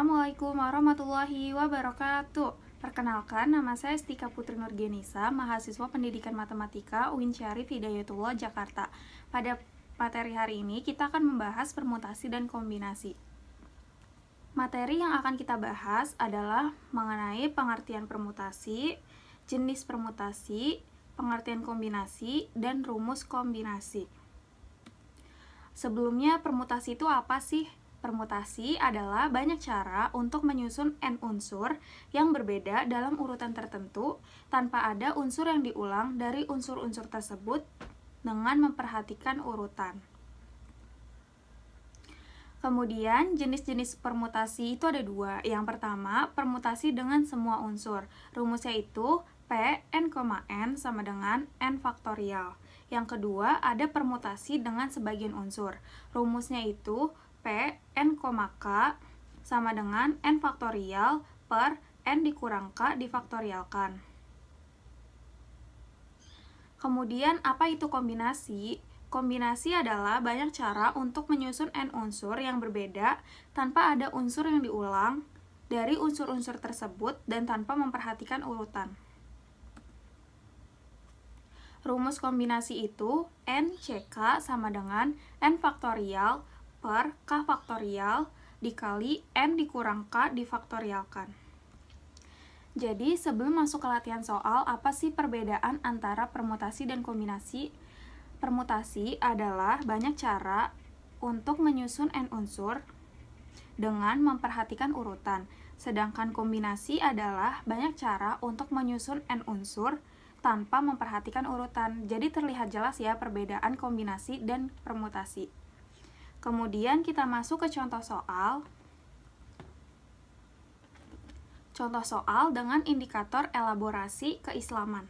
Assalamualaikum warahmatullahi wabarakatuh. Perkenalkan, nama saya Stika Putri Nurgenisa, mahasiswa Pendidikan Matematika UIN Syarif Hidayatullah, Jakarta. Pada materi hari ini, kita akan membahas permutasi dan kombinasi. Materi yang akan kita bahas adalah mengenai pengertian permutasi, jenis permutasi, pengertian kombinasi, dan rumus kombinasi. Sebelumnya, permutasi itu apa sih? Permutasi adalah banyak cara untuk menyusun n unsur yang berbeda dalam urutan tertentu tanpa ada unsur yang diulang dari unsur-unsur tersebut dengan memperhatikan urutan. Kemudian, jenis-jenis permutasi itu ada dua. Yang pertama, permutasi dengan semua unsur. Rumusnya itu P n, n sama dengan n faktorial. Yang kedua, ada permutasi dengan sebagian unsur. Rumusnya itu P n, k sama dengan n faktorial per n dikurang k difaktorialkan. Kemudian, apa itu kombinasi? Kombinasi adalah banyak cara untuk menyusun n unsur yang berbeda tanpa ada unsur yang diulang dari unsur-unsur tersebut dan tanpa memperhatikan urutan. Rumus kombinasi itu n ck sama dengan n faktorial per k faktorial dikali n dikurang k difaktorialkan. Jadi, sebelum masuk ke latihan soal, apa sih perbedaan antara permutasi dan kombinasi? Permutasi adalah banyak cara untuk menyusun n unsur dengan memperhatikan urutan. Sedangkan kombinasi adalah banyak cara untuk menyusun n unsur tanpa memperhatikan urutan. Jadi terlihat jelas ya perbedaan kombinasi dan permutasi. Kemudian kita masuk ke contoh soal. Contoh soal dengan indikator elaborasi keislaman.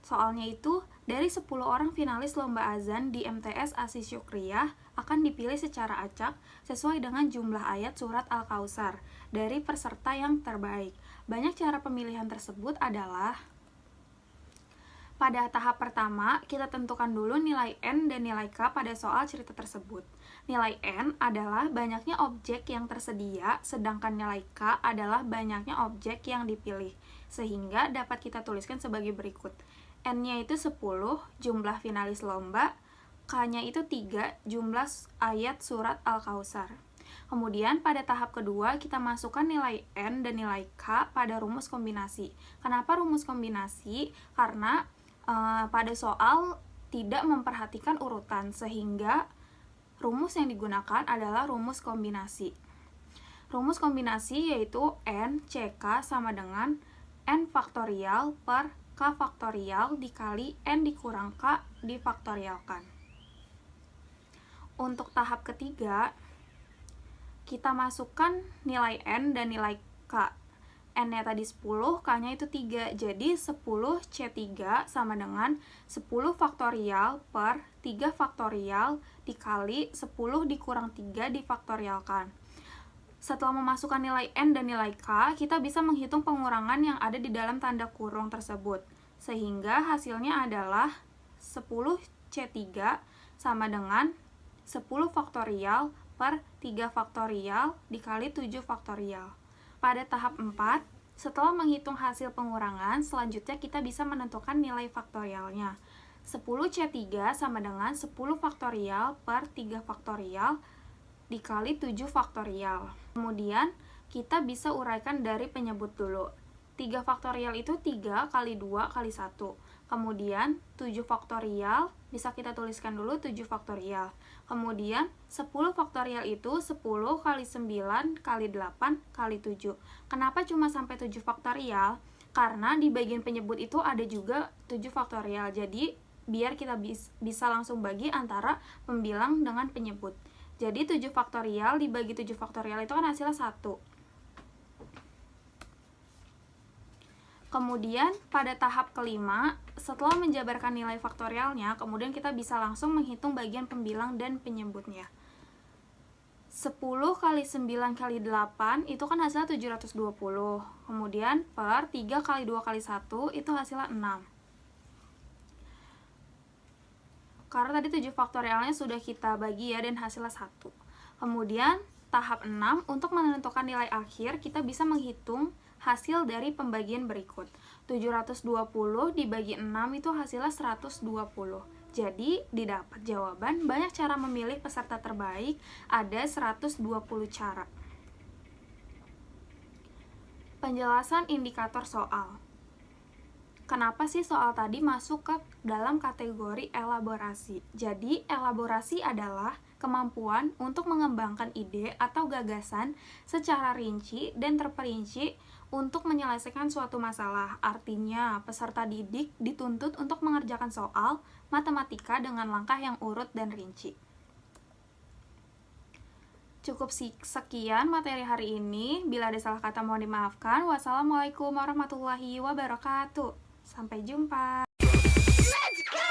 Soalnya itu, dari 10 orang finalis lomba azan di MTS Asi Syukriyah akan dipilih secara acak sesuai dengan jumlah ayat surat Al-Kautsar dari peserta yang terbaik. Banyak cara pemilihan tersebut adalah: pada tahap pertama, kita tentukan dulu nilai N dan nilai K pada soal cerita tersebut. Nilai N adalah banyaknya objek yang tersedia, sedangkan nilai K adalah banyaknya objek yang dipilih, sehingga dapat kita tuliskan sebagai berikut. N-nya itu 10, jumlah finalis lomba, K-nya itu 3, jumlah ayat surat Al-Kautsar. Kemudian pada tahap kedua, kita masukkan nilai N dan nilai K pada rumus kombinasi. Kenapa rumus kombinasi? Karena pada soal tidak memperhatikan urutan, sehingga rumus yang digunakan adalah rumus kombinasi. Rumus kombinasi yaitu N ck sama dengan n faktorial per k faktorial dikali n dikurang k difaktorialkan. Untuk tahap ketiga, kita masukkan nilai n dan nilai k. N-nya tadi 10, K-nya itu 3. Jadi 10 C3 sama dengan 10 faktorial per 3 faktorial dikali 10 dikurang 3 difaktorialkan. Setelah memasukkan nilai N dan nilai K, kita bisa menghitung pengurangan yang ada di dalam tanda kurung tersebut. Sehingga hasilnya adalah 10 C3 sama dengan 10 faktorial per 3 faktorial dikali 7 faktorial. Pada tahap 4, setelah menghitung hasil pengurangan, selanjutnya kita bisa menentukan nilai faktorialnya. 10 C3 sama dengan 10 faktorial per 3 faktorial dikali 7 faktorial. Kemudian, kita bisa uraikan dari penyebut dulu. 3 faktorial itu 3 kali 2 kali 1. Kemudian 7 faktorial bisa kita tuliskan dulu 7 faktorial. Kemudian 10 faktorial itu 10 kali 9 kali 8 kali 7. Kenapa cuma sampai 7 faktorial? Karena di bagian penyebut itu ada juga 7 faktorial. Jadi biar kita bisa langsung bagi antara pembilang dengan penyebut. Jadi 7 faktorial dibagi 7 faktorial itu kan hasilnya 1. Kemudian pada tahap kelima, setelah menjabarkan nilai faktorialnya, kemudian kita bisa langsung menghitung bagian pembilang dan penyebutnya. 10 kali 9 kali 8 itu kan hasilnya 720. Kemudian per 3 kali 2 kali 1 itu hasilnya 6. Karena tadi 7 faktorialnya sudah kita bagi ya dan hasilnya 1. Kemudian tahap 6, untuk menentukan nilai akhir, kita bisa menghitung hasil dari pembagian berikut. 720 dibagi 6 itu hasilnya 120. Jadi, didapat jawaban, banyak cara memilih peserta terbaik, ada 120 cara. Penjelasan indikator soal. Kenapa sih soal tadi masuk ke dalam kategori elaborasi? Jadi, elaborasi adalah kemampuan untuk mengembangkan ide atau gagasan secara rinci dan terperinci untuk menyelesaikan suatu masalah. Artinya, peserta didik dituntut untuk mengerjakan soal matematika dengan langkah yang urut dan rinci. Cukup sekian materi hari ini. Bila ada salah kata mohon dimaafkan. Wassalamualaikum warahmatullahi wabarakatuh. Sampai jumpa. Let's go.